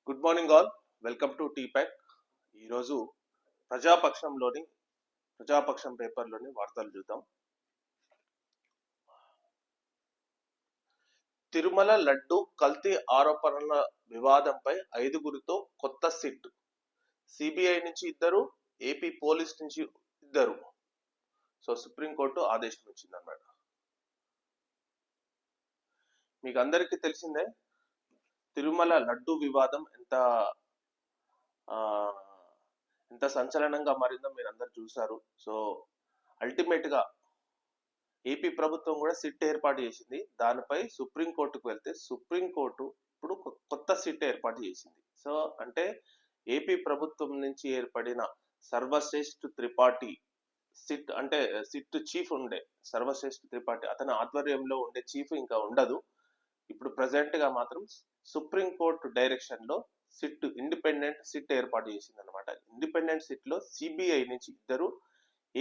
Good morning all. Welcome to టీపాక్. ఈరోజు ప్రజాపక్షం పేపర్లోని వార్తలు చూద్దాం. తిరుమల లడ్డు కల్తీ ఆరోపణల వివాదంపై 5గురితో కొత్త సిట్. సిబిఐ నుంచి 2, ఏపీ పోలీస్ నుంచి 2. సో సుప్రీంకోర్టు ఆదేశం ఇచ్చిందన్నమాట. మీకు అందరికీ తెలిసిందే తిరుమల లడ్డు వివాదం ఎంత సంచలనంగా మారిందో మీరు అందరు చూసారు. సో అల్టిమేట్ గా ఏపీ ప్రభుత్వం కూడా సిట్ ఏర్పాటు చేసింది. దానిపై సుప్రీంకోర్టుకు వెళ్తే సుప్రీంకోర్టు ఇప్పుడు కొత్త సిట్ ఏర్పాటు చేసింది. సో అంటే ఏపీ ప్రభుత్వం నుంచి ఏర్పడిన సర్వశ్రేష్ఠ త్రిపాఠి సిట్, అంటే సిట్ చీఫ్ ఉండే సర్వశ్రేష్ఠ త్రిపాఠి, అతని ఆధ్వర్యంలో ఉండే చీఫ్ ఇంకా ఉండదు. ఇప్పుడు ప్రజెంట్ గా మాత్రం సుప్రీంకోర్టు డైరెక్షన్ లో ఇండిపెండెంట్ సిట్ ఏర్పాటు చేసింది అనమాట. ఇండిపెండెంట్ సిట్ లో సిబిఐ నుంచి 2,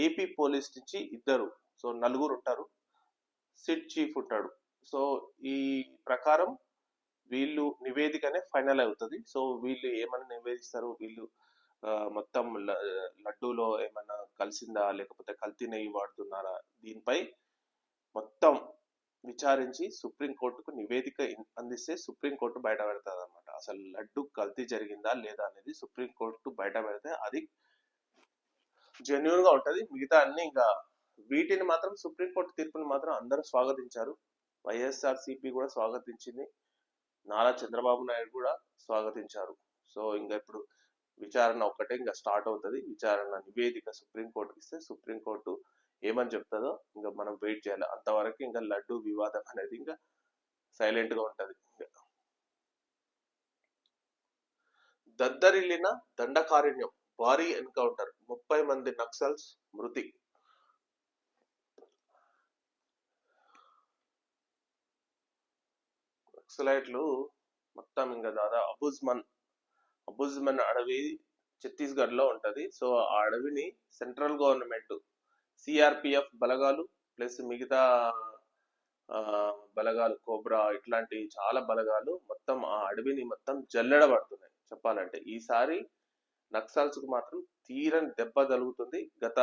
ఏపీ పోలీస్ నుంచి 2, సో 4 ఉంటారు. సిట్ చీఫ్ ఉంటాడు. సో ఈ ప్రకారం వీళ్ళు నివేదికనే ఫైనల్ అవుతుంది. సో వీళ్ళు ఏమన్నా నివేదిస్తారు, వీళ్ళు మొత్తం లడ్డూలో ఏమన్నా కలిసిందా లేకపోతే కల్తీ నెయ్యి వాడుతున్నారా, దీనిపై మొత్తం విచారించి సుప్రీంకోర్టుకు నివేదిక అందిస్తే సుప్రీంకోర్టు బయట పెడతాది అనమాట. అసలు లడ్డు కల్తీ జరిగిందా లేదా అనేది సుప్రీంకోర్టు బయట పెడితే అది జెన్యున్ గా ఉంటది. మిగతా అన్ని ఇంకా వీటిని మాత్రం సుప్రీంకోర్టు తీర్పుని మాత్రం అందరూ స్వాగతించారు. వైఎస్ఆర్సీపీ కూడా స్వాగతించింది, నారా చంద్రబాబు నాయుడు కూడా స్వాగతించారు. సో ఇంకా ఇప్పుడు విచారణ ఒక్కటే ఇంకా స్టార్ట్ అవుతుంది. విచారణ నివేదిక సుప్రీంకోర్టుకి ఇస్తే సుప్రీంకోర్టు ఏమని చెప్తుందో ఇంకా మనం వెయిట్ చేయాలి. అంతవరకు ఇంకా లడ్డు వివాదం అనేది ఇంకా సైలెంట్ గా ఉంటది. దద్దరిల్లిన దండకారణ్యం, భారీ ఎన్కౌంటర్, 30 మంది నక్సల్స్ మృతి. నక్సలైట్లు మొత్తం ఇంకా దాదాపు అబుజ్మన్ అడవి ఛత్తీస్గఢ్ లో ఉంటది. సో ఆ అడవిని సెంట్రల్ గవర్నమెంట్ సిఆర్పిఎఫ్ బలగాలు ప్లస్ మిగతా బలగాలు, కోబ్రా ఇట్లాంటి చాలా బలగాలు మొత్తం ఆ అడవిని మొత్తం జల్లెడబడుతున్నాయి. చెప్పాలంటే ఈసారి నక్సల్స్ కు మాత్రం తీరని దెబ్బ తగులుతుంది. గత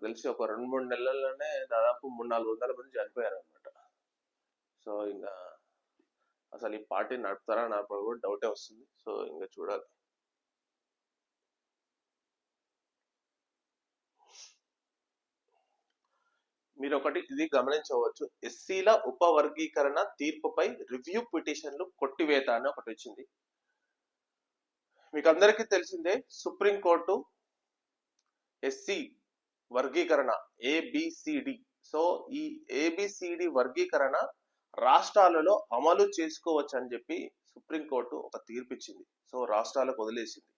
తెలిసి ఒక 2-3 నెలల్లోనే దాదాపు 300-400 మంది చనిపోయారు అనమాట. సో ఇంకా అసలు ఈ పార్టీ నడుపుతారా నడపడం కూడా డౌటే వస్తుంది. సో ఇంకా చూడాలి. మీరు ఒకటి ఇది గమనించవచ్చు, ఎస్సీల ఉపవర్గీకరణ తీర్పుపై రివ్యూ పిటిషన్లు కొట్టివేత అని ఒకటి వచ్చింది. మీకు అందరికీ తెలిసిందే సుప్రీంకోర్టు ఎస్సీ వర్గీకరణ ఏబిసిడి, సో ఈ ఏబిసిడి వర్గీకరణ రాష్ట్రాలలో అమలు చేసుకోవచ్చు అని చెప్పి సుప్రీంకోర్టు ఒక తీర్పు ఇచ్చింది. సో రాష్ట్రాలకు వదిలేసింది.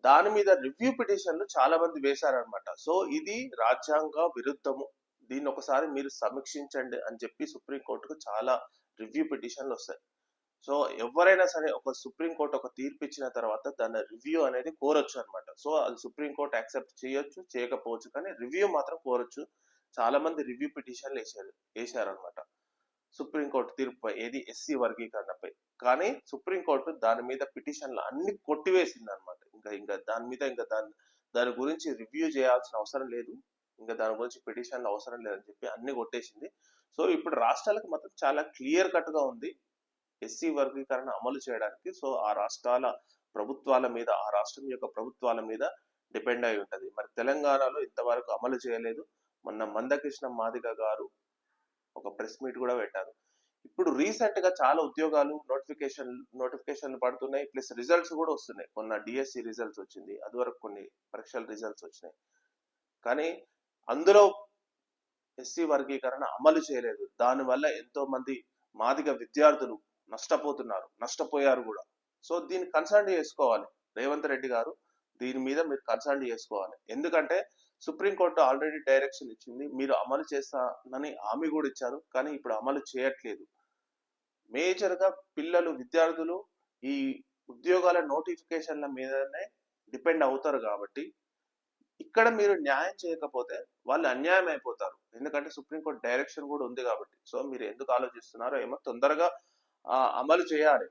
దాని మీద రివ్యూ పిటిషన్లు చాలా మంది వేశారనమాట. సో ఇది రాజ్యాంగ విరుద్ధము, దీన్ని ఒకసారి మీరు సమీక్షించండి అని చెప్పి సుప్రీంకోర్టుకు చాలా రివ్యూ పిటిషన్లు వస్తాయి. సో ఎవరైనా సరే ఒక సుప్రీంకోర్టు ఒక తీర్పు ఇచ్చిన తర్వాత దాని రివ్యూ అనేది కోరొచ్చు అనమాట. సో అది సుప్రీంకోర్టు యాక్సెప్ట్ చేయొచ్చు, చేయకపోవచ్చు, కానీ రివ్యూ మాత్రం కోరొచ్చు. చాలా మంది రివ్యూ పిటిషన్లు వేశారనమాట సుప్రీంకోర్టు తీర్పుపై, ఏది ఎస్సీ వర్గీకరణపై. కానీ సుప్రీంకోర్టు దాని మీద పిటిషన్లు అన్ని కొట్టివేసింది అనమాట. ఇంకా దాని మీద దాని గురించి రివ్యూ చేయాల్సిన అవసరం లేదు, ఇంకా దాని గురించి పిటిషన్లు అవసరం లేదని చెప్పి అన్ని కొట్టేసింది. సో ఇప్పుడు రాష్ట్రాలకు మాత్రం చాలా క్లియర్ కట్ గా ఉంది ఎస్సీ వర్గీకరణ అమలు చేయడానికి. సో ఆ రాష్ట్రాల ప్రభుత్వాల మీద, ఆ రాష్ట్రం యొక్క ప్రభుత్వాల మీద డిపెండ్ అయి ఉంటది. మరి తెలంగాణలో ఇంతవరకు అమలు చేయలేదు. మొన్న మందకృష్ణ మాదిగ గారు ఒక ప్రెస్ మీట్ కూడా పెట్టారు. ఇప్పుడు రీసెంట్ గా చాలా ఉద్యోగాలు నోటిఫికేషన్లు పడుతున్నాయి, ప్లస్ రిజల్ట్స్ కూడా వస్తున్నాయి. మొన్న డిఎస్సి రిజల్ట్స్ వచ్చింది, అది వరకు కొన్ని పరీక్షల రిజల్ట్స్ వచ్చినాయి. కానీ అందులో ఎస్సీ వర్గీకరణ అమలు చేయలేదు. దానివల్ల ఎంతో మంది మాదిగ విద్యార్థులు నష్టపోయారు కూడా. సో దీన్ని కన్సల్ట్ చేసుకోవాలి రేవంత్ రెడ్డి గారు, దీని మీద మీరు కన్సల్ట్ చేసుకోవాలి. ఎందుకంటే సుప్రీంకోర్టు ఆల్రెడీ డైరెక్షన్ ఇచ్చింది, మీరు అమలు చేస్తానని హామీ కూడా ఇచ్చారు, కానీ ఇప్పుడు అమలు చేయట్లేదు. మేజర్ గా పిల్లలు, విద్యార్థులు ఈ ఉద్యోగాల నోటిఫికేషన్ల మీదనే డిపెండ్ అవుతారు. కాబట్టి ఇక్కడ మీరు న్యాయం చేయకపోతే వాళ్ళు అన్యాయం అయిపోతారు. ఎందుకంటే సుప్రీంకోర్టు డైరెక్షన్ కూడా ఉంది కాబట్టి. సో మీరు ఎందుకు ఆలోచిస్తున్నారో ఏమో, తొందరగా అమలు చేయాలి.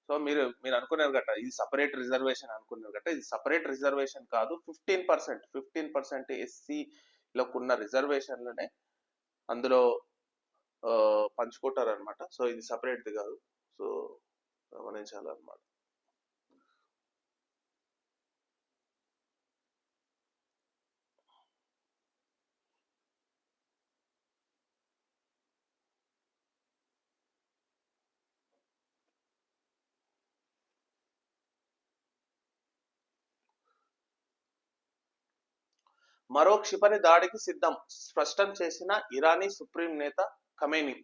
సో మీరు అనుకున్నారు గట్ట ఇది సపరేట్ రిజర్వేషన్ అనుకున్నారు గట్ట, ఇది సపరేట్ రిజర్వేషన్ కాదు. 15% ఎస్సీలకు ఉన్న రిజర్వేషన్లనే అందులో పంచుకుంటారు అనమాట. సో ఇది సపరేట్ది కాదు. సో గమనించాలన్నమాట. మరో క్షిపణి దాడికి సిద్ధం స్పష్టం చేసిన ఇరానీ సుప్రీం నేత Khamenei.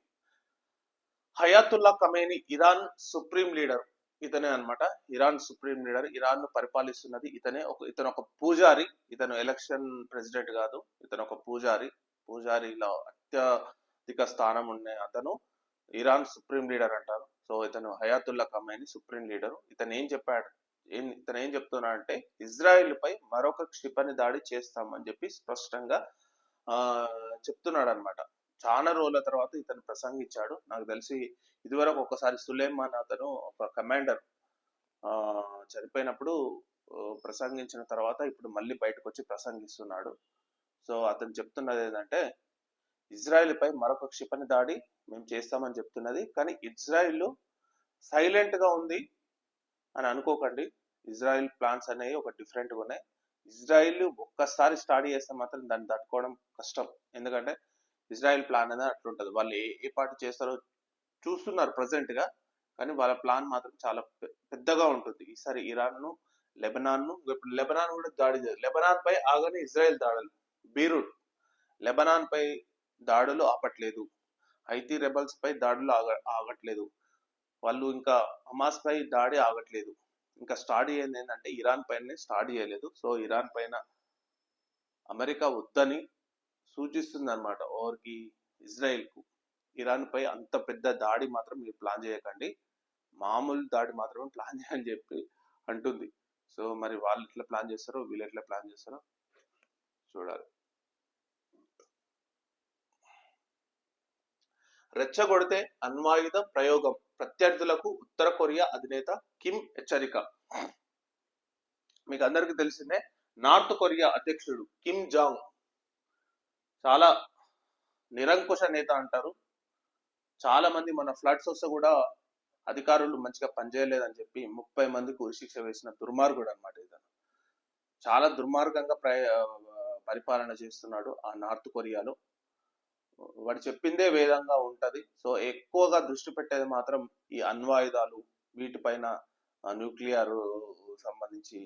Ayatollah Khamenei Iran supreme leader ఇతనే అన్నమాట. ఇరాన్ సుప్రీం లీడర్, ఇరాన్ ను పరిపాలిస్తున్నది ఇతనే. ఇతను ఒక పూజారి, ఇతను ఎలక్షన్ ప్రెసిడెంట్ కాదు, ఇతను ఒక పూజారి. పూజారిలో అత్యధిక స్థానం ఉన్న అతను ఇరాన్ సుప్రీం లీడర్ అంటారు. సో ఇతను హయాతుల్లా ఖమేని సుప్రీం లీడర్. ఇతను ఏం చెప్పాడు, ఇతను ఏం చెప్తున్నాడంటే ఇజ్రాయెల్ పై మరొక క్షిపణి దాడి చేస్తామని చెప్పి స్పష్టంగా చెప్తున్నాడు అనమాట. చాలా రోజుల తర్వాత ఇతను ప్రసంగించాడు. నాకు తెలిసి ఇదివరకు ఒకసారి సులేమాన్ అతను ఒక కమాండర్ చనిపోయినప్పుడు ప్రసంగించిన తర్వాత ఇప్పుడు మళ్ళీ బయటకు వచ్చి ప్రసంగిస్తున్నాడు. సో అతను చెప్తున్నది ఏంటంటే ఇజ్రాయెల్ పై మరొక క్షిపణి దాడి మేము చేస్తామని చెప్తున్నది. కానీ ఇజ్రాయెల్ సైలెంట్ గా ఉంది అని అనుకోకండి. ఇజ్రాయెల్ ప్లాన్స్ అనేవి ఒక డిఫరెంట్ గా ఉన్నాయి. ఇజ్రాయెల్ ఒక్కసారి స్టార్ట్ చేస్తే మాత్రం దాన్ని తట్టుకోవడం కష్టం. ఎందుకంటే ఇజ్రాయెల్ ప్లాన్ అనేది అట్లుంటది. వాళ్ళు ఏ పార్టీ చేస్తారో చూస్తున్నారు ప్రజెంట్ గా, కానీ వాళ్ళ ప్లాన్ మాత్రం చాలా పెద్దగా ఉంటుంది. ఈసారి ఇరాన్ ను, లెబనాన్ ను, ఇప్పుడు లెబనాన్ కూడా దాడి చేయాలి. లెబనాన్ పై ఆగని ఇజ్రాయెల్ దాడులు. బీరూట్ లెబనాన్ పై దాడులు ఆపట్లేదు. హైతీ రెబల్స్ పై దాడులు ఆగట్లేదు. వాళ్ళు ఇంకా హమాస్ పై దాడి ఆగట్లేదు. ఇంకా స్టార్ట్ అయ్యేది ఏంటంటే ఇరాన్ పైన స్టార్ట్ చేయలేదు. సో ఇరాన్ పైన అమెరికా వద్దని సూచిస్తుంది అనమాట ఓవర్కి ఇజ్రాయెల్ కు. ఇరాన్ పై అంత పెద్ద దాడి మాత్రం మీరు ప్లాన్ చేయకండి, మామూలు దాడి మాత్రమే ప్లాన్ చేయని చెప్పి అంటుంది. సో మరి వాళ్ళు ఎట్లా ప్లాన్ చేస్తారో వీళ్ళు ఎట్లా ప్లాన్ చేస్తారో చూడాలి. రెచ్చగొడితే అణ్వాయుధ ప్రయోగం, ప్రత్యర్థులకు ఉత్తర కొరియా అధినేత కిమ్ హెచ్చరిక. మీకు అందరికీ తెలిసిందే, నార్త్ కొరియా అధ్యక్షుడు కిమ్ జాంగ్ చాలా నిరంకుశ నేత అంటారు. చాలా మంది మన ఫ్లడ్స్ వస్తే కూడా అధికారులు మంచిగా పనిచేయలేదని చెప్పి 30 మందికి ఉరిశిక్ష వేసిన దుర్మార్గుడు అనమాట. ఇతను చాలా దుర్మార్గంగా పరిపాలన చేస్తున్నాడు ఆ నార్త్ కొరియాలో. వాడు చెప్పిందే వేదంగా ఉంటది. సో ఎక్కువగా దృష్టి పెట్టేది మాత్రం ఈ అణ్వాయుధాలు, వీటిపైన న్యూక్లియర్ సంబంధించి,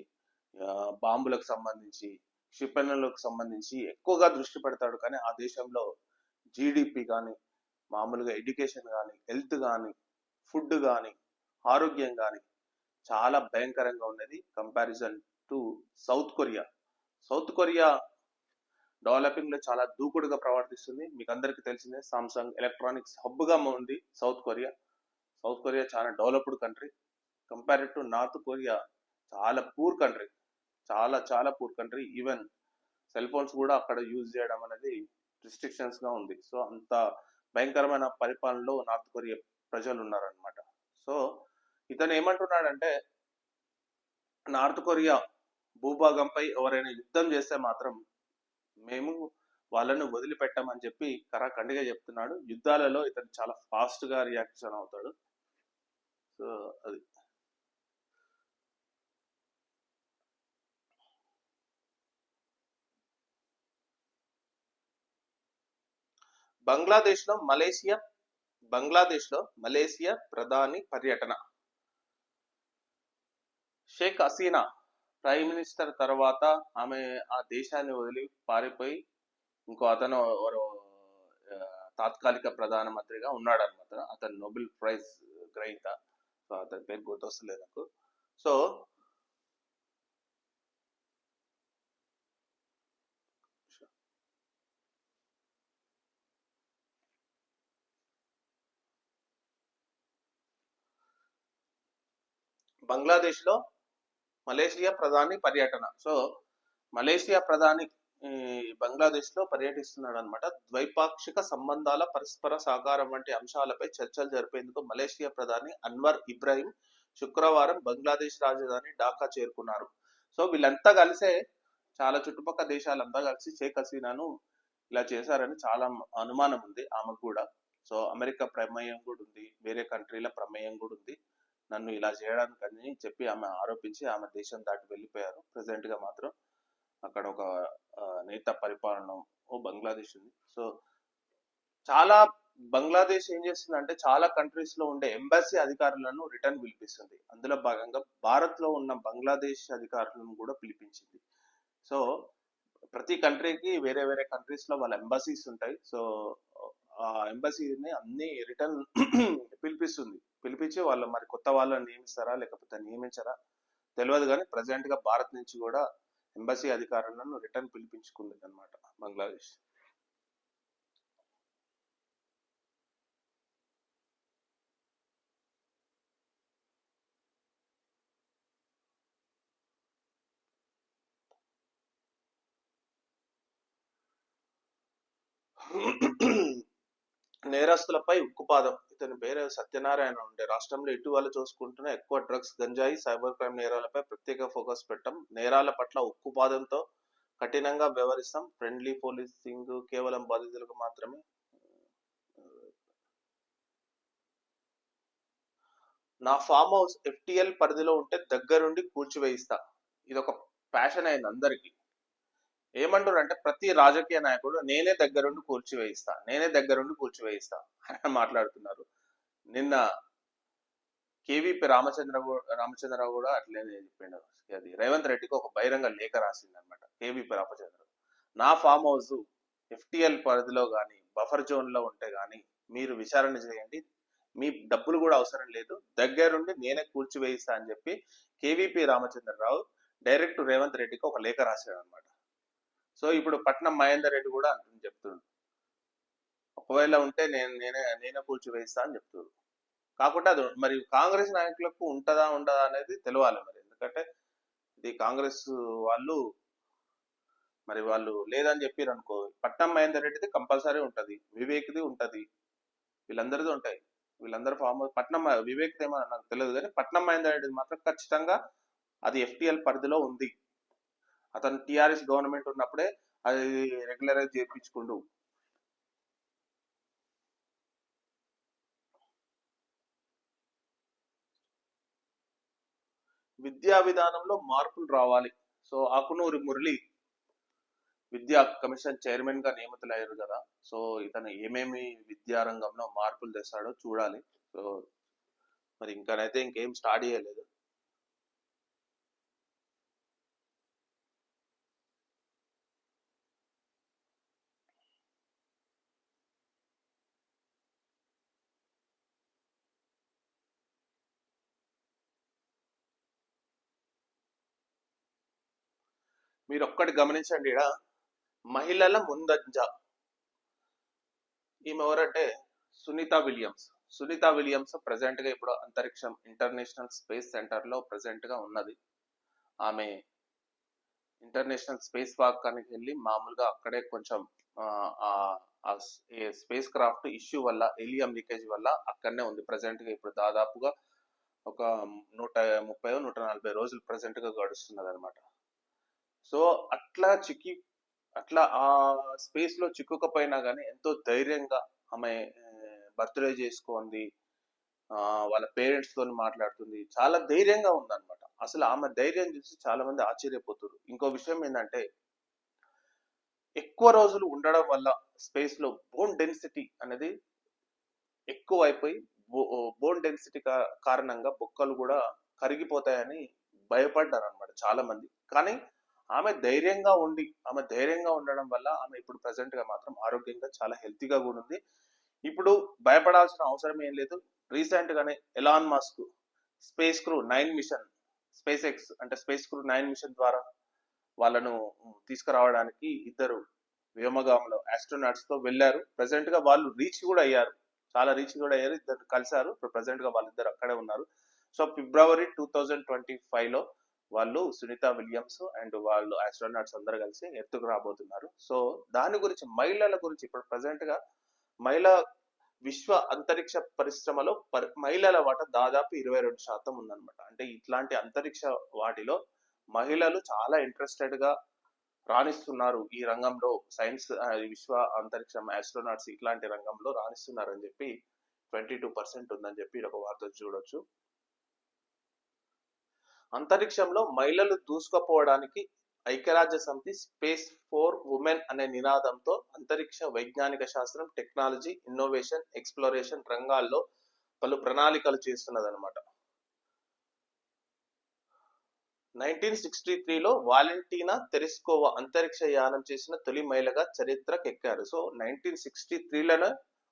బాంబులకు సంబంధించి, క్షిపణులకు సంబంధించి ఎక్కువగా దృష్టి పెడతాడు. కానీ ఆ దేశంలో జీడిపి కానీ, మామూలుగా ఎడ్యుకేషన్ కానీ, హెల్త్ కానీ, ఫుడ్ కానీ, ఆరోగ్యం కానీ చాలా భయంకరంగా ఉన్నది comparison to south Korea. South Korea developing లో చాలా దూకుడుగా ప్రవర్తిస్తుంది. మీకు అందరికీ తెలిసిందే, సామ్సంగ్ ఎలక్ట్రానిక్స్ హబ్ గా ఉంది సౌత్ కొరియా. సౌత్ కొరియా చాలా developed country. Compare to north Korea చాలా పూర్ కంట్రీ, చాలా చాలా poor country. Even cell phones కూడా అక్కడ యూజ్ చేయడం అనేది రిస్ట్రిక్షన్స్ గా ఉంది. సో అంత భయంకరమైన పరిపాలనలో నార్త్ కొరియా ప్రజలు ఉన్నారనమాట. సో ఇతను ఏమంటున్నాడంటే నార్త్ కొరియా భూభాగంపై ఎవరైనా యుద్ధం చేస్తే మాత్రం మేము వాళ్ళను వదిలిపెట్టామని చెప్పి కరాఖండిగా చెప్తున్నాడు. యుద్ధాలలో ఇతను చాలా ఫాస్ట్ గా రియాక్షన్ అవుతాడు. సో అది బంగ్లాదేశ్ లో మలేసియా ప్రధాని పర్యటన. షేక్ హసీనా ప్రైమ్ మినిస్టర్ తర్వాత ఆమె ఆ దేశాన్ని వదిలి పారిపోయి ఇంకో అతను తాత్కాలిక ప్రధానమంత్రిగా ఉన్నాడు అనమాట. అతను నోబెల్ ప్రైజ్ గ్రహీత. సో అతని పేరు గుర్తొస్తలేదు నాకు. సో బంగ్లాదేశ్ లో మలేషియా ప్రధాని పర్యటన. సో మలేషియా ప్రధాని ఈ బంగ్లాదేశ్ లో పర్యటిస్తున్నాడు అనమాట. ద్వైపాక్షిక సంబంధాల పరస్పర సహకారం వంటి అంశాలపై చర్చలు జరిపేందుకు మలేషియా ప్రధాని అన్వర్ ఇబ్రాహిం శుక్రవారం బంగ్లాదేశ్ రాజధాని ఢాకా చేరుకున్నారు. సో వీళ్ళంతా కలిసే, చాలా చుట్టుపక్కల దేశాలంతా కలిసి షేక్ హసీనాను ఇలా చేశారని చాలా అనుమానం ఉంది ఆమెకు కూడా. సో అమెరికా ప్రమేయం కూడా ఉంది, వేరే కంట్రీల ప్రమేయం కూడా ఉంది నన్ను ఇలా చేయడానికి అని చెప్పి ఆమె ఆరోపించి ఆమె దేశం దాటి వెళ్ళిపోయారు. ప్రెసెంట్ గా మాత్రం అక్కడ ఒక నేత పరిపాలన బంగ్లాదేశ్ ఉంది. సో చాలా బంగ్లాదేశ్ ఏం చేస్తుందంటే చాలా కంట్రీస్ లో ఉండే ఎంబసీ అధికారులను రిటర్న్ పిలిపిస్తుంది. అందులో భాగంగా భారత్ లో ఉన్న బంగ్లాదేశ్ అధికారులను కూడా పిలిపించింది. సో ప్రతి కంట్రీకి వేరే వేరే కంట్రీస్ లో వాళ్ళ ఎంబసీస్ ఉంటాయి. సో ఆ ఎంబసీని అన్ని రిటర్న్ పిలిపిస్తుంది. పిలిపించి వాళ్ళు మరి కొత్త వాళ్ళని నియమిస్తారా లేకపోతే నియమించరా తెలియదు, కానీ ప్రజెంట్ గా భారత్ నుంచి కూడా ఎంబసీ అధికారులను రిటర్న్ పిలిపించుకుంది అనమాట బంగ్లాదేశ్. నేరస్తులపై ఉక్కుపాదం. ఇతని పేరు సత్యనారాయణ ఉండే. రాష్ట్రంలో ఇటీవల చూసుకుంటున్న ఎక్కువ డ్రగ్స్, గంజాయి, సైబర్ క్రైమ్ నేరాలపై ప్రత్యేక ఫోకస్ పెట్టాం. నేరాల పట్ల ఉక్కుపాదంతో కఠినంగా వ్యవహరిస్తాం. ఫ్రెండ్లీ పోలీసింగ్ కేవలం బాధితులకు మాత్రమే. నా ఫామ్ హౌస్ ఎఫ్టిఎల్ పరిధిలో ఉంటే దగ్గరుండి కూల్చివేయిస్తా. ఇది ఒక ప్యాషన్ అయింది అందరికి. ఏమంటారు అంటే ప్రతి రాజకీయ నాయకుడు నేనే దగ్గరుండి కూల్చివేయిస్తా, నేనే దగ్గరుండి కూల్చివేయిస్తా అని మాట్లాడుతున్నారు. నిన్న కేవీపీ రామచంద్రరావు కూడా అట్లనే చెప్పిండు. అది రేవంత్ రెడ్డికి ఒక బహిరంగ లేఖ రాసింది అనమాట కేవీపీ రామచంద్రరావు. నా ఫామ్ హౌస్ ఎఫ్టిఎల్ పరిధిలో కానీ బఫర్ జోన్ లో ఉంటే కానీ మీరు విచారణ చేయండి, మీ డబ్బులు కూడా అవసరం లేదు, దగ్గరుండి నేనే కూల్చివేయిస్తా అని చెప్పి కేవీపీ రామచంద్రరావు డైరెక్ట్ రేవంత్ రెడ్డికి ఒక లేఖ రాశాడు అనమాట. సో ఇప్పుడు పట్నం మహేందర్ రెడ్డి కూడా అంటుంది చెప్తుండు, ఒకవేళ ఉంటే నేనే కూల్చివేయిస్తా అని చెప్తున్నారు. కాకుండా అది మరి కాంగ్రెస్ నాయకులకు ఉంటదా ఉండదా అనేది తెలియాలి మరి. ఎందుకంటే ఇది కాంగ్రెస్ వాళ్ళు మరి వాళ్ళు లేదని చెప్పారు అనుకో, పట్నం మహేందర్ రెడ్డిది కంపల్సరీ ఉంటది, వివేక్ది ఉంటది, వీళ్ళందరిది ఉంటాయి. వీళ్ళందరూ ఫామ్ పట్నం వివేక్ ఏమో నాకు తెలియదు, కానీ పట్నం మహేందర్ రెడ్డి మాత్రం ఖచ్చితంగా అది ఎఫ్టిఎల్ పరిధిలో ఉంది. అతను టిఆర్ఎస్ గవర్నమెంట్ ఉన్నప్పుడే అది రెగ్యులరైజ్ చేయించుకుండు. విద్యా విధానంలో మార్పులు రావాలి. సో ఆకునూరి మురళి విద్యా కమిషన్ చైర్మన్ గా నియమితులయ్యారు కదా. సో ఇతను ఏమేమి విద్యారంగంలో మార్పులు తెస్తాడో చూడాలి. సో మరి ఇంకనైతే ఇంకేం స్టార్ట్ చేయలేదు. మీరు ఒక్కటి గమనించండి, ఇక్కడ మహిళల ముందంజ. ఈమె ఎవరంటే Sunita Williams. Sunita Williams present గా ఇప్పుడు అంతరిక్షం ఇంటర్నేషనల్ స్పేస్ సెంటర్ లో ప్రెసెంట్ గా ఉన్నది. ఆమె ఇంటర్నేషనల్ స్పేస్ వాక్ అని వెళ్ళి మామూలుగా అక్కడే కొంచెం స్పేస్ క్రాఫ్ట్ ఇష్యూ వల్ల, హీలియం లీకేజ్ వల్ల అక్కడనే ఉంది ప్రెసెంట్ గా. ఇప్పుడు దాదాపుగా ఒక 130-140 రోజులు ప్రెసెంట్ గా గడుస్తున్నది అనమాట. సో అట్లా ఆ స్పేస్ లో చిక్కుకపోయినా కానీ ఎంతో ధైర్యంగా ఆమె బర్త్డే చేసుకోండి, వాళ్ళ పేరెంట్స్ తోని మాట్లాడుతుంది, చాలా ధైర్యంగా ఉందన్నమాట. అసలు ఆమె ధైర్యం చూసి చాలా మంది ఆశ్చర్యపోతున్నారు. ఇంకో విషయం ఏంటంటే ఎక్కువ రోజులు ఉండడం వల్ల స్పేస్ లో బోన్ డెన్సిటీ అనేది ఎక్కువైపోయి బోన్ డెన్సిటీ కారణంగా బొక్కలు కూడా కరిగిపోతాయని భయపడ్డారు అనమాట చాలా మంది. కానీ ఆమె ధైర్యంగా ఉండడం వల్ల ఆమె ఇప్పుడు ప్రెసెంట్ గా మాత్రం ఆరోగ్యంగా చాలా హెల్తీగా కూడా ఉంది. ఇప్పుడు భయపడాల్సిన అవసరం ఏం లేదు. రీసెంట్ గానే Elon Musk space crew 9 mission, SpaceX అంటే స్పేస్ క్రూ 9 మిషన్ ద్వారా వాళ్ళను తీసుకురావడానికి ఇద్దరు వ్యోమగాములు ఆస్ట్రోనాట్స్ తో వెళ్ళారు. ప్రెసెంట్ గా వాళ్ళు రీచ్ కూడా అయ్యారు, చాలా రీచ్ కూడా అయ్యారు, ఇద్దరు కలిసారు. ఇప్పుడు ప్రెసెంట్ గా వాళ్ళిద్దరు అక్కడే ఉన్నారు. సో ఫిబ్రవరి 2025 లో వాళ్ళు సునీత విలియమ్స్ అండ్ వాళ్ళు ఆస్ట్రోనాట్స్ అందరు కలిసి ఎత్తుకు రాబోతున్నారు. సో దాని గురించి మహిళల గురించి ఇప్పుడు ప్రజెంట్ గా మహిళా విశ్వ అంతరిక్ష పరిశ్రమలో మహిళల వాటా దాదాపు 22% ఉందన్నమాట. అంటే ఇట్లాంటి అంతరిక్ష వాటిలో మహిళలు చాలా ఇంట్రెస్టెడ్ గా రాణిస్తున్నారు ఈ రంగంలో. సైన్స్ విశ్వ అంతరిక్షం ఆస్ట్రోనాట్స్ ఇట్లాంటి రంగంలో రాణిస్తున్నారని చెప్పి 22% ఉందని చెప్పి ఒక వార్త చూడొచ్చు. అంతరిక్షంలో మహిళలు దూసుకుపోవడానికి ఐక్యరాజ్య సమితి స్పేస్ ఫోర్ ఉమెన్ అనే నినాదంతో అంతరిక్ష వైజ్ఞానిక శాస్త్రం, టెక్నాలజీ, ఇన్నోవేషన్, ఎక్స్ప్లోరేషన్ రంగాల్లో పలు ప్రణాళికలు చేస్తున్నదన్నమాట. 1963లో వాలెంటీనా తెరెస్కోవా అంతరిక్ష యానం చేసిన తొలి మహిళగా చరిత్రకెక్కారు. సో 1963లోనే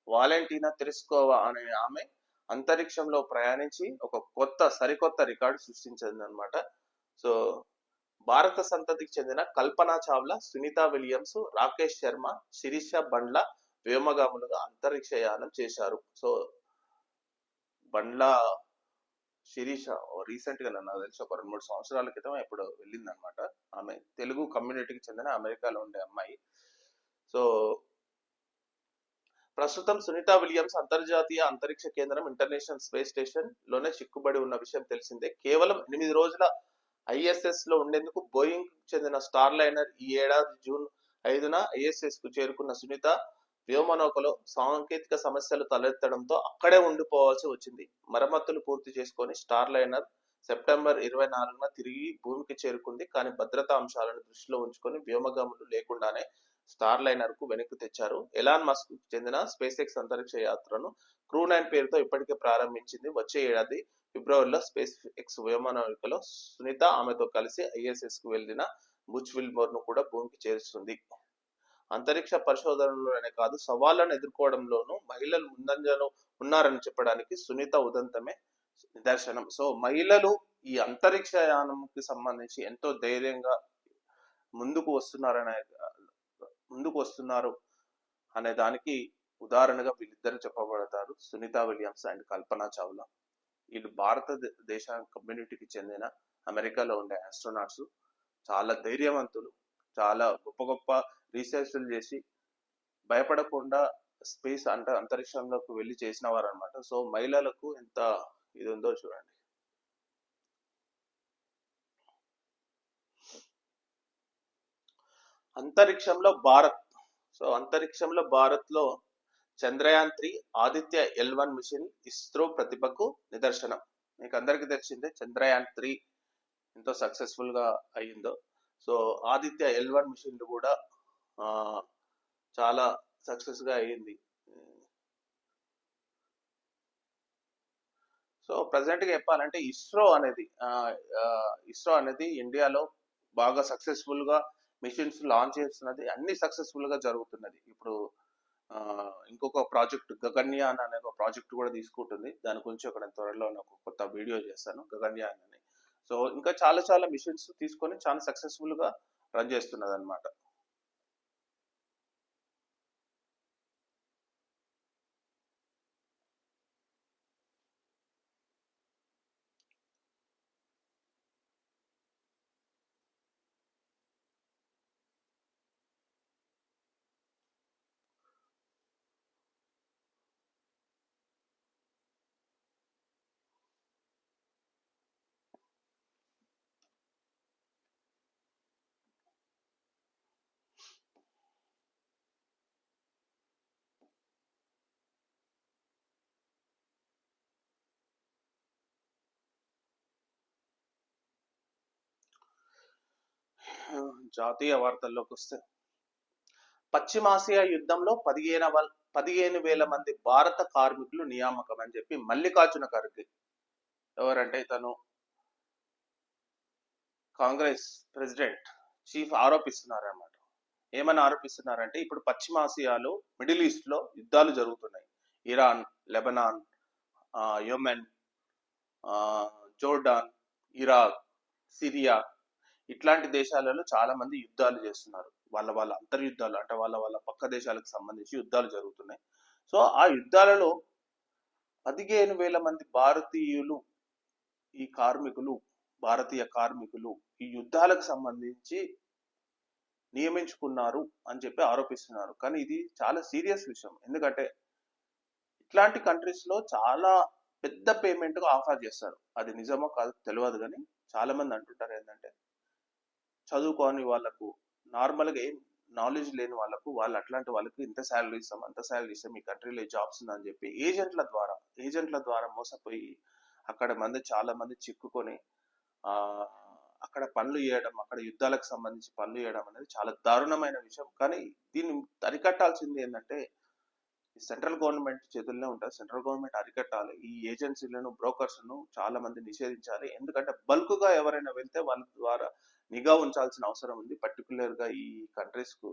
వాలెంటీనా తెరెస్కోవా అనే ఆమె అంతరిక్షంలో ప్రయాణించి ఒక సరికొత్త రికార్డు సృష్టించింది అనమాట. సో భారత సంతతికి చెందిన కల్పనా చావ్లా, సునీత విలియమ్స్, రాకేష్ శర్మ, శిరీష బండ్ల వ్యోమగాములుగా అంతరిక్ష యానం చేశారు. సో బండ్ల శిరీష రీసెంట్ గా నాకు తెలిసి ఒక 2-3 సంవత్సరాల క్రితం ఎప్పుడు వెళ్ళిందనమాట. ఆమె తెలుగు కమ్యూనిటీకి చెందిన అమెరికాలో ఉండే అమ్మాయి. సో ప్రస్తుతం సునీత విలియమ్స్ అంతర్జాతీయ అంతరిక్ష కేంద్రం ఇంటర్నేషనల్ స్పేస్ స్టేషన్ లోనే చిక్కుబడి ఉన్న విషయం తెలిసిందే. కేవలం 8 రోజుల ఐఎస్ఎస్ లో ఉండేందుకు బోయింగ్ చెందిన స్టార్ లైనర్ ఈ ఏడాది జూన్ 5న ఐఎస్ఎస్ కు చేరుకున్న సునీత వ్యోమనౌకలో సాంకేతిక సమస్యలు తలెత్తడంతో అక్కడే ఉండిపోవాల్సి వచ్చింది. మరమ్మతులు పూర్తి చేసుకొని స్టార్ లైనర్ సెప్టెంబర్ 24న తిరిగి భూమికి చేరుకుంది. కానీ భద్రతా అంశాలను దృష్టిలో ఉంచుకొని వ్యోమగాములు లేకుండానే స్టార్ లైనర్ కు వెనక్కి తెచ్చారు. ఎలాన్ మస్క్ చెందిన స్పేస్ ఎక్స్ అంతరిక్ష యాత్రను క్రూ9 పేరుతో ఇప్పటికే ప్రారంభించింది. వచ్చే ఏడాది ఫిబ్రవరిలో స్పేస్ ఎక్స్ వ్యోమనౌకలో సునీత ఆమెతో కలిసి ఐఎస్ఎస్ కు వెళ్లిన బుచ్ విల్మోర్ ను కూడా భూమికి చేరుస్తుంది. అంతరిక్ష పరిశోధనలోనే కాదు, సవాళ్లను ఎదుర్కోవడంలోనూ మహిళలు ముందంజలో ఉన్నారని చెప్పడానికి సునీత ఉదంతమే నిదర్శనం. సో మహిళలు ఈ అంతరిక్ష యానంకి సంబంధించి ఎంతో ధైర్యంగా ముందుకు వస్తున్నారు అనే దానికి ఉదాహరణగా వీళ్ళిద్దరు చెప్పబడతారు, సునీత విలియమ్స్ అండ్ కల్పనా చావ్లా. వీళ్ళు భారతదేశ కమ్యూనిటీకి చెందిన అమెరికాలో ఉండే ఆస్ట్రోనాట్స్. చాలా ధైర్యవంతులు, చాలా గొప్ప గొప్ప రీసెర్చ్లు చేసి భయపడకుండా స్పేస్ అంతరిక్షంలోకి వెళ్ళి చేసిన వారు అనమాట. సో మహిళలకు ఎంత ఇది ఉందో చూడండి. అంతరిక్షంలో భారత్. సో అంతరిక్షంలో భారత్ లో చంద్రయాన్-3, ఆదిత్య L1 మిషన్ ఇస్రో ప్రతిభకు నిదర్శనం. మీకు అందరికీ తెలిసిందే చంద్రయాన్-3 ఎంతో సక్సెస్ఫుల్ గా అయ్యిందో. సో ఆదిత్య L1 మిషన్ కూడా చాలా సక్సెస్ గా అయ్యింది. సో ప్రజెంట్ గా చెప్పాలంటే ఇస్రో అనేది ఇండియాలో బాగా సక్సెస్ఫుల్ గా మిషన్స్ లాంచ్ చేస్తున్నది. అన్ని సక్సెస్ఫుల్ గా జరుగుతున్నది. ఇప్పుడు ఇంకొక ప్రాజెక్ట్ గగన్యాన్ అనే ఒక ప్రాజెక్ట్ కూడా తీసుకుంటుంది. దాని గురించి ఒక త్వరలో ఒక కొత్త వీడియో చేస్తాను, గగన్యాన్ అని. సో ఇంకా చాలా చాలా మిషన్స్ తీసుకొని చాలా సక్సెస్ఫుల్ గా రన్ చేస్తున్నది అనమాట. జాతీయ వార్తల్లోకి వస్తే, పశ్చిమాసియా యుద్ధంలో 15,000 మంది భారత కార్మికులు నియామకం అని చెప్పి మల్లికార్జున ఖర్గే, ఎవరంటే ఇతను కాంగ్రెస్ ప్రెసిడెంట్ చీఫ్, ఆరోపిస్తున్నారన్నమాట. ఏమని ఆరోపిస్తున్నారంటే ఇప్పుడు పశ్చిమాసియాలో మిడిల్ ఈస్ట్ లో యుద్ధాలు జరుగుతున్నాయి. Iran, Lebanon, Yemen, Jordan, Iraq, Syria ఇట్లాంటి దేశాలలో చాలా మంది యుద్ధాలు చేస్తున్నారు. వాళ్ళ అంతర్యుద్ధాలు అంటే వాళ్ళ పక్క దేశాలకు సంబంధించి యుద్ధాలు జరుగుతున్నాయి. సో ఆ యుద్ధాలలో 15,000 మంది భారతీయులు ఈ కార్మికులు భారతీయ కార్మికులు ఈ యుద్ధాలకు సంబంధించి నియమించుకున్నారు అని చెప్పి ఆరోపిస్తున్నారు. కానీ ఇది చాలా సీరియస్ విషయం. ఎందుకంటే ఇట్లాంటి కంట్రీస్ లో చాలా పెద్ద పేమెంట్ ఆఫర్ చేస్తారు. అది నిజమో కాదో తెలియదు, కానీ చాలా మంది అంటుంటారు ఏంటంటే చదువుకోని వాళ్ళకు, నార్మల్గా ఏం నాలెడ్జ్ లేని వాళ్ళకు, అట్లాంటి వాళ్ళకి ఇంత శాలరీ ఇస్తాం, అంత శాలరీ ఇస్తాం, మీ కంట్రీలో జాబ్స్ ఉందని చెప్పి ఏజెంట్ల ద్వారా మోసపోయి అక్కడ చాలా మంది చిక్కుకొని ఆ అక్కడ పనులు చేయడం, అక్కడ యుద్ధాలకు సంబంధించి పనులు చేయడం అనేది చాలా దారుణమైన విషయం. కానీ దీన్ని అరికట్టాల్సింది ఏంటంటే సెంట్రల్ గవర్నమెంట్ చేతుల్లోనే ఉంటుంది. సెంట్రల్ గవర్నమెంట్ అరికట్టాలి. ఈ ఏజెన్సీలను, బ్రోకర్స్ను చాలా మంది నిషేధించాలి. ఎందుకంటే బల్క్ గా ఎవరైనా వెళ్తే వాళ్ళ ద్వారా నిఘా ఉంచాల్సిన అవసరం ఉంది. పర్టికులర్ గా ఈ కంట్రీస్ కు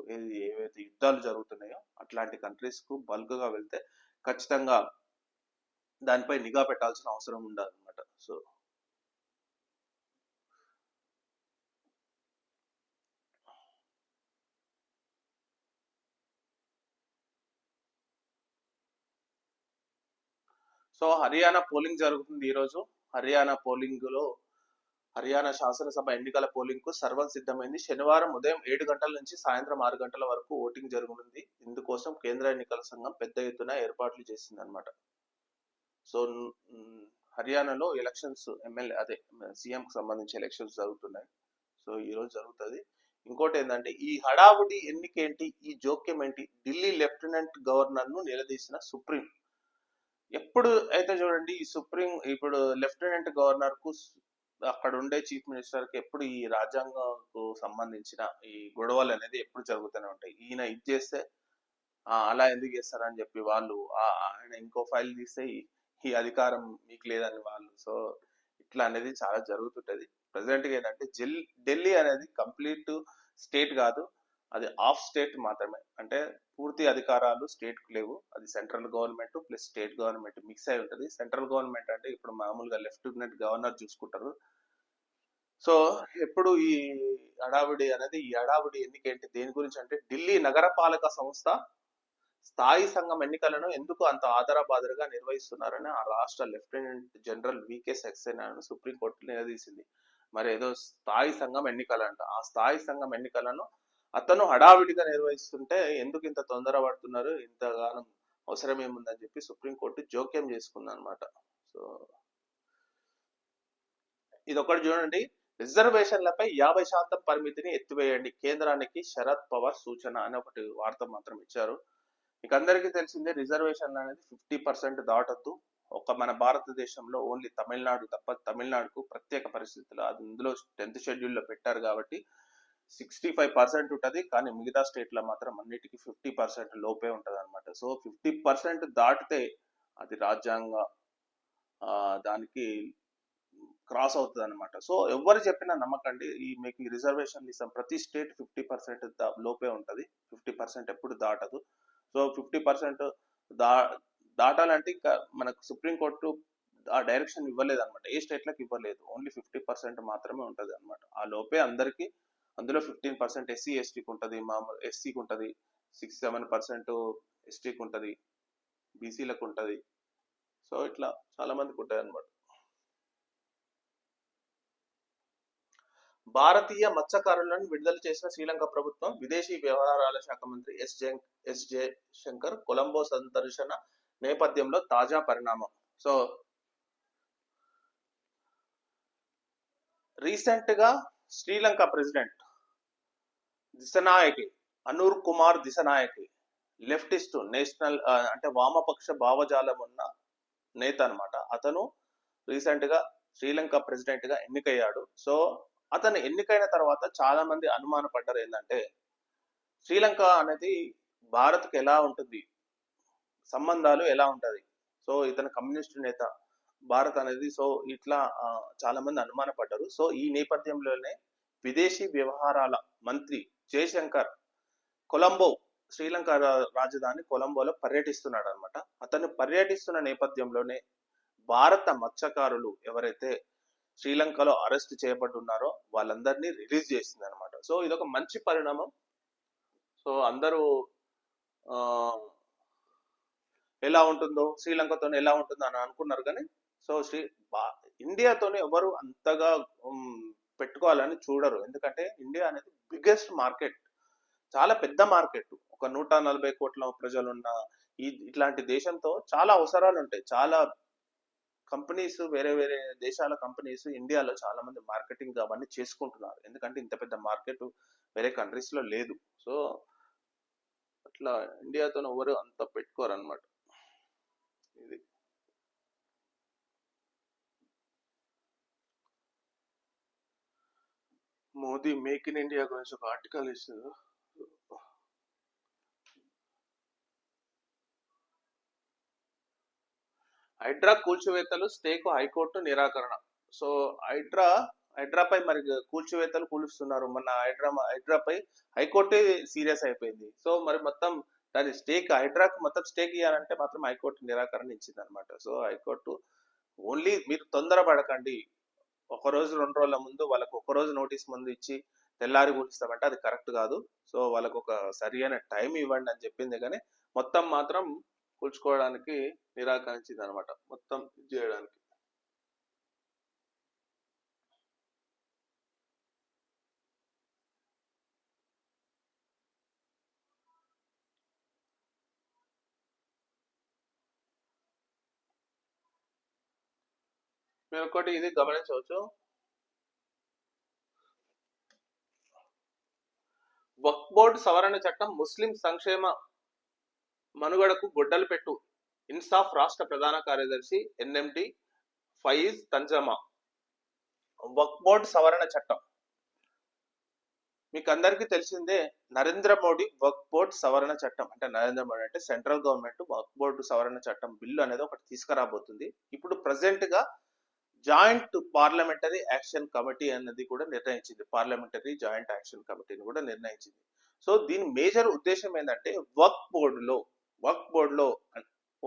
ఏవైతే యుద్ధాలు జరుగుతున్నాయో అట్లాంటి కంట్రీస్ కు బల్క్ గా వెళ్తే ఖచ్చితంగా దానిపై నిఘా పెట్టాల్సిన అవసరం ఉండదు అనమాట. సో హర్యానా పోలింగ్ జరుగుతుంది ఈరోజు. హర్యానా పోలింగ్ లో హర్యానా శాసనసభ ఎన్నికల పోలింగ్ కు సర్వం సిద్ధమైంది. శనివారం ఉదయం 7 గంటల నుంచి సాయంత్రం 6 గంటల వరకు ఓటింగ్ జరగనుంది. ఇందుకోసం కేంద్ర ఎన్నికల సంఘం పెద్ద ఎత్తున ఏర్పాట్లు చేసింది అనమాట. సో హర్యానాలో ఎలక్షన్స్, సీఎం కు సంబంధించి ఎలక్షన్స్ జరుగుతున్నాయి. సో ఈ రోజు జరుగుతుంది. ఇంకోటి ఏంటంటే ఈ హడావుడి ఎన్నికేంటి, ఈ జోక్యం ఏంటి? ఢిల్లీ లెఫ్టినెంట్ గవర్నర్ ను నిలదీసిన సుప్రీం. ఎప్పుడు అయితే చూడండి ఈ సుప్రీం ఇప్పుడు లెఫ్టినెంట్ గవర్నర్ కు అక్కడ ఉండే చీఫ్ మినిస్టర్ కి ఎప్పుడు ఈ రాజ్యాంగంకు సంబంధించిన ఈ గొడవలు అనేది ఎప్పుడు జరుగుతూనే ఉంటాయి. ఈయన ఇది చేస్తే అలా ఎందుకు చేస్తారని చెప్పి వాళ్ళు, ఆయన ఇంకో ఫైల్ తీస్తే ఈ అధికారం మీకు లేదని వాళ్ళు. సో ఇట్లా అనేది చాలా జరుగుతుంటది. ప్రెసెంట్ గా ఏంటంటే ఢిల్లీ అనేది కంప్లీట్ స్టేట్ కాదు, అది ఆఫ్ స్టేట్ మాత్రమే. అంటే పూర్తి అధికారాలు స్టేట్ కు లేవు. అది central government plus state government mix అయి ఉంటది. సెంట్రల్ గవర్నమెంట్ అంటే ఇప్పుడు మామూలుగా లెఫ్టినెంట్ గవర్నర్ చూసుకుంటారు. సో ఎప్పుడు ఈ హడావిడి అనేది, ఈ హడావిడి ఎన్నికేంటి దేని గురించి అంటే ఢిల్లీ నగరపాలక సంస్థ స్థాయి సంఘం ఎన్నికలను ఎందుకు అంత ఆదరబాదరగా నిర్వహిస్తున్నారని ఆ రాష్ట్ర లెఫ్టినెంట్ జనరల్ వికే సక్సేనాను సుప్రీంకోర్టు నిలదీసింది. మరి ఏదో స్థాయి సంఘం ఎన్నికలంట, ఆ స్థాయి సంఘం ఎన్నికలను అతను హడావిడిగా నిర్వహిస్తుంటే ఎందుకు ఇంత తొందర పడుతున్నారు, ఇంతగానం అవసరం ఏముందని చెప్పి సుప్రీంకోర్టు జోక్యం చేసుకుంది అనమాట. సో ఇది ఒకటి చూడండి. రిజర్వేషన్లపై 50% పరిమితిని ఎత్తివేయండి, కేంద్రానికి శరద్ పవార్ సూచన అని ఒకటి వార్త మాత్రం ఇచ్చారు. మీకు అందరికీ తెలిసిందే రిజర్వేషన్లు అనేది 50% దాటద్దు. మన భారతదేశంలో ఓన్లీ తమిళనాడు తప్ప, తమిళనాడుకు ప్రత్యేక పరిస్థితులు అది ఇందులో 10th షెడ్యూల్లో పెట్టారు కాబట్టి 65% ఉంటుంది. కానీ మిగతా స్టేట్లో మాత్రం అన్నిటికీ 50% లోపే ఉంటుంది అనమాట. సో 50% దాటితే అది రాజ్యాంగ దానికి క్రాస్ అవుతుంది అనమాట. సో ఎవరు చెప్పినా నమ్మకండి. మీకు రిజర్వేషన్ ఇస్తాం, ప్రతి స్టేట్ 50% లోపే ఉంటుంది. 50% ఎప్పుడు దాటదు. సో 50% దాటాలంటే ఇంకా మనకు సుప్రీంకోర్టు ఆ డైరెక్షన్ ఇవ్వలేదు అనమాట. ఏ స్టేట్లకు ఇవ్వలేదు, ఓన్లీ 50% మాత్రమే ఉంటుంది అనమాట. ఆ లోపే అందరికి, అందులో 15% ఎస్సీ ఎస్టీకి ఉంటుంది, మామూలు ఎస్సీకి ఉంటుంది, 6-7% ఎస్టీకి ఉంటుంది, బీసీలకు ఉంటుంది. సో ఇట్లా చాలా మందికి ఉంటుంది అనమాట. భారతీయ మత్స్యకారులను విడుదల చేసిన శ్రీలంక ప్రభుత్వం. విదేశీ వ్యవహారాల శాఖ మంత్రి ఎస్ జయశంకర్ కొలంబో సందర్శన నేపథ్యంలో తాజా పరిణామం. సో రీసెంట్ గా Sri Lanka president Dissanayake, Anura Kumara Dissanayake, leftist national అంటే వామపక్ష భావజాలం ఉన్న నేత అనమాట. అతను రీసెంట్ గా శ్రీలంక ప్రెసిడెంట్ గా ఎన్నికయ్యాడు. సో అతను ఎన్నికైన తర్వాత చాలా మంది అనుమాన పడ్డారు ఏంటంటే శ్రీలంక అనేది భారత్కి ఎలా ఉంటుంది, సంబంధాలు ఎలా ఉంటది. సో ఇతను కమ్యూనిస్ట్ నేత, భారత్ అనేది. సో ఇట్లా చాలా మంది అనుమాన పడ్డారు. సో ఈ నేపథ్యంలోనే విదేశీ వ్యవహారాల మంత్రి జయశంకర్ కొలంబో, శ్రీలంక రాజధాని కొలంబోలో పర్యటిస్తున్నాడు అనమాట. అతను పర్యటిస్తున్న నేపథ్యంలోనే భారత మత్స్యకారులు ఎవరైతే శ్రీలంకలో అరెస్ట్ చేయబడున్నారో వాళ్ళందరినీ రిలీజ్ చేసింది అనమాట. సో ఇదొక మంచి పరిణామం. సో అందరూ ఎలా ఉంటుందో, శ్రీలంకతో ఎలా ఉంటుందో అని అనుకున్నారు, కానీ సో ఇండియాతోనే ఎవరు అంతగా పెట్టుకోవాలని చూడరు. ఎందుకంటే ఇండియా అనేది బిగ్గెస్ట్ మార్కెట్, చాలా పెద్ద మార్కెట్. ఒక 140 కోట్ల ప్రజలున్న ఇట్లాంటి దేశంతో చాలా అవసరాలు ఉంటాయి. చాలా కంపెనీస్, వేరే వేరే దేశాల కంపెనీస్ ఇండియాలో చాలా మంది మార్కెటింగ్ అవన్నీ చేసుకుంటున్నారు. ఎందుకంటే ఇంత పెద్ద మార్కెట్ వేరే కంట్రీస్ లో లేదు. సో అట్లా ఇండియాతో ఎవరు అంత పెట్టుకోరు అనమాట. ఇది మోదీ మేక్ ఇన్ ఇండియా గురించి ఒక ఆర్టికల్ ఇస్తుంది. హైడ్రా కూల్చివేతలు స్టేకు హైకోర్టు నిరాకరణ. సో హైడ్రాపై మరి కూల్చివేతలు కూలుస్తున్నారు. మొన్న హైడ్రాపై హైకోర్టే సీరియస్ అయిపోయింది. సో మరి మొత్తం దాని హైడ్రాకి మొత్తం స్టేక్ ఇవ్వాలంటే మాత్రం హైకోర్టు నిరాకరణ ఇచ్చింది అనమాట. సో హైకోర్టు ఓన్లీ మీరు తొందరపడకండి, ఒక రోజు 2 రోజుల ముందు వాళ్ళకు ఒక రోజు నోటీస్ ముందు ఇచ్చి తెల్లారి కూలుస్తామంటే అది కరెక్ట్ కాదు. సో వాళ్ళకు ఒక సరి అయిన టైం ఇవ్వండి అని చెప్పింది. కానీ మొత్తం మాత్రం కూల్చుకోవడానికి నిరాకరించింది అనమాట, మొత్తం చేయడానికి. మీరు ఒకటి ఇది గమనించవచ్చు, వక్ఫ్ బోర్డు సవరణ చట్టం ముస్లిం సంక్షేమ మనుగడకు గొడ్డలు పెట్టు. ఇన్సాఫ్ రాష్ట్ర ప్రధాన కార్యదర్శి ఎన్ఎండి ఫయిజ్ తంజమా. వక్ఫ్ బోర్డు సవరణ చట్టం మీకు అందరికీ తెలిసిందే. నరేంద్ర మోడీ వక్ఫ్ బోర్డు సవరణ చట్టం అంటే, నరేంద్ర మోడీ అంటే సెంట్రల్ గవర్నమెంట్ వక్ఫ్ బోర్డు సవరణ చట్టం బిల్లు అనేది ఒకటి తీసుకురాబోతుంది. ఇప్పుడు ప్రజెంట్ గా జాయింట్ పార్లమెంటరీ యాక్షన్ కమిటీ అన్నది కూడా నిర్ణయించింది. పార్లమెంటరీ జాయింట్ యాక్షన్ కమిటీని కూడా నిర్ణయించింది. సో దీని మేజర్ ఉద్దేశం ఏంటంటే, వక్ఫ్ బోర్డులో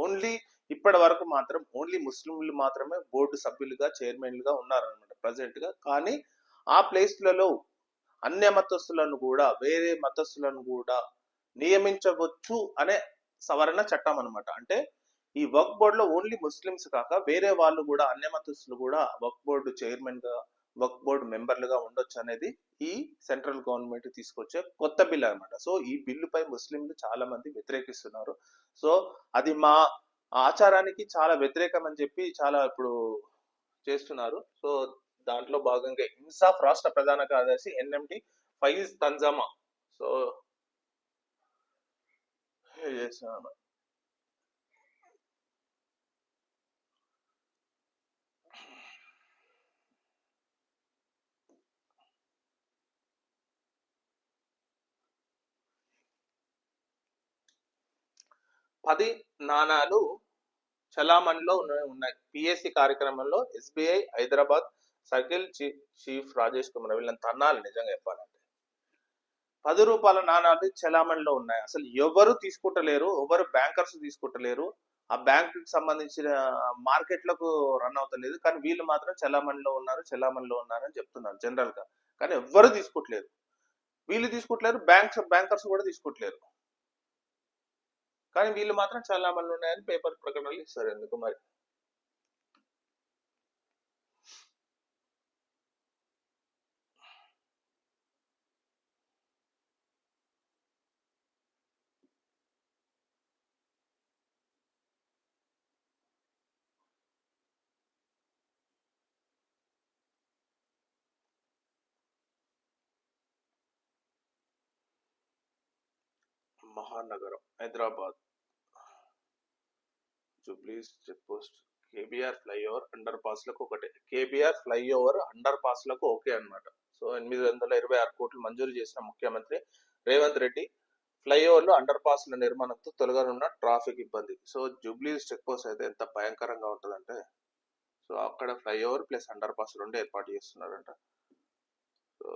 ఓన్లీ ఇప్పటి వరకు మాత్రం ఓన్లీ ముస్లింలు మాత్రమే బోర్డు సభ్యులుగా, చైర్మన్లుగా ఉన్నారనమాట ప్రజెంట్ గా. కానీ ఆ ప్లేస్లలో అన్య మతస్థులను కూడా, వేరే మతస్థులను కూడా నియమించవచ్చు అనే సవరణ చట్టం అనమాట. అంటే ఈ వక్ఫ్ బోర్డులో ఓన్లీ ముస్లిమ్స్ కాక వేరే వాళ్ళు కూడా, అన్య మతస్థులు కూడా వక్ఫ్ బోర్డు చైర్మన్ గా, వక్ఫ్ బోర్డు మెంబర్లుగా ఉండొచ్చు అనేది ఈ సెంట్రల్ గవర్నమెంట్ తీసుకొచ్చే కొత్త బిల్ అనమాట. సో ఈ బిల్లుపై ముస్లింలు చాలా మంది వ్యతిరేకిస్తున్నారు. సో అది మా ఆచారానికి చాలా వ్యతిరేకం అని చెప్పి చాలా ఇప్పుడు చేస్తున్నారు. సో దాంట్లో భాగంగా ఇన్సాఫ్ రాష్ట్ర ప్రధాన కార్యదర్శి ఎన్ఎండి ఫయిజ్ తంజమా సో చేస్తున్నారు. 10 నాణాలు చలామణిలో ఉన్నాయి. పిఎస్సి కార్యక్రమంలో SBI Hyderabad circle chief Rajesh Kumar వీళ్ళని తన్నాలి నిజంగా చెప్పాలంటే. 10 రూపాయల నాణాలు చలామణిలో ఉన్నాయి. అసలు ఎవరు తీసుకుంటలేరు, ఎవరు బ్యాంకర్స్ తీసుకుంటలేరు. ఆ బ్యాంక్ కి సంబంధించిన మార్కెట్లకు రన్ అవుతలేదు. కానీ వీళ్ళు మాత్రం చలామణిలో ఉన్నారు అని చెప్తున్నారు జనరల్ గా. కానీ ఎవ్వరు తీసుకోవట్లేరు, వీళ్ళు తీసుకోవట్లేరు, బ్యాంకర్స్ కూడా తీసుకోవట్లేరు. కానీ వీళ్ళు మాత్రం చలామణిలో ఉన్నాయని పేపర్ ప్రకటనలు ఇస్తారు. ఎందుకు మరి? మహానగరం హైదరాబాద్ జూబ్లీస్ check post, KBR flyover under pass లకు ఒకటే. కేబిఆర్ ఫ్లైఓవర్ అండర్ పాస్ లకు ఓకే అనమాట. సో 826 కోట్లు మంజూరు చేసిన ముఖ్యమంత్రి రేవంత్ రెడ్డి ఫ్లైఓవర్లు, అండర్ పాస్ల నిర్మాణంతో తొలగనున్న ట్రాఫిక్ ఇబ్బంది. సో జూబ్లీస్ చెక్ పోస్ట్ అయితే ఎంత భయంకరంగా ఉంటుందంటే, సో అక్కడ ఫ్లైఓవర్ ప్లస్ అండర్ పాస్ రెండు ఏర్పాటు చేస్తున్నారంట. సో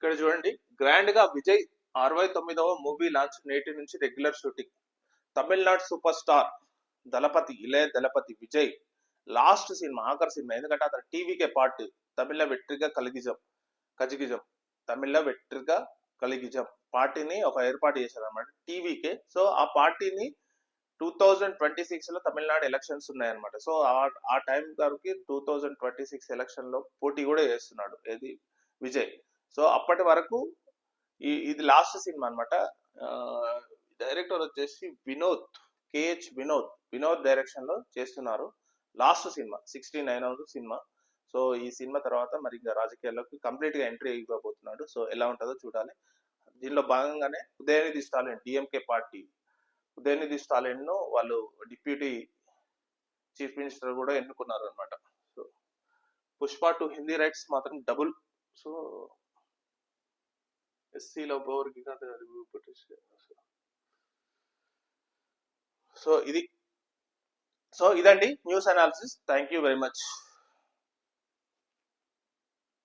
ఇక్కడ చూడండి, గ్రాండ్ గా విజయ్ 69వ మూవీ లాంచ్ నేటి నుంచి regular shooting. Tamil Nadu super star Thalapathy Ilaya Thalapathy Vijay last cinema, ఆఖరి సినిమా, ఎందుకంటే అతను టీవీకే పార్ట్ తమిళ వెట్రిగా కజిగిజం తమిళ వెట్రిగా కలిగిజం పార్టీని ఒక ఏర్పాటు చేశారు అనమాట టీవీకే. సో ఆ పార్టీని 2026 లో తమిళనాడు ఎలక్షన్స్ ఉన్నాయన్నమాట. సో ఆ టైం వరకు 2026 ఎలక్షన్ లో పోటీ కూడా చేస్తున్నాడు ఏది విజయ్. సో అప్పటి వరకు ఇది లాస్ట్ సినిమా అనమాట. డైరెక్టర్ వచ్చేసి వినోద్ డైరెక్షన్ లో చేస్తున్నారు. లాస్ట్ సినిమా 69వ సినిమా. సో ఈ సినిమా తర్వాత మరి ఇంకా రాజకీయాల్లోకి కంప్లీట్ గా ఎంట్రీ ఇవ్వబోతున్నాడు. సో ఎలా ఉంటుందో చూడాలి. దీనిలో భాగంగానే ఉదయనిధి స్టాలిన్ డిఎంకే పార్టీ ఉదయనిధి స్టాలిన్ ను వాళ్ళు డిప్యూటీ చీఫ్ మినిస్టర్ కూడా ఎన్నుకున్నారు అనమాట. సో పుష్ప 2 హిందీ రైట్స్ మాత్రం డబుల్. సో ఎస్సీలో సో ఇదండి news analysis. Thank you very much.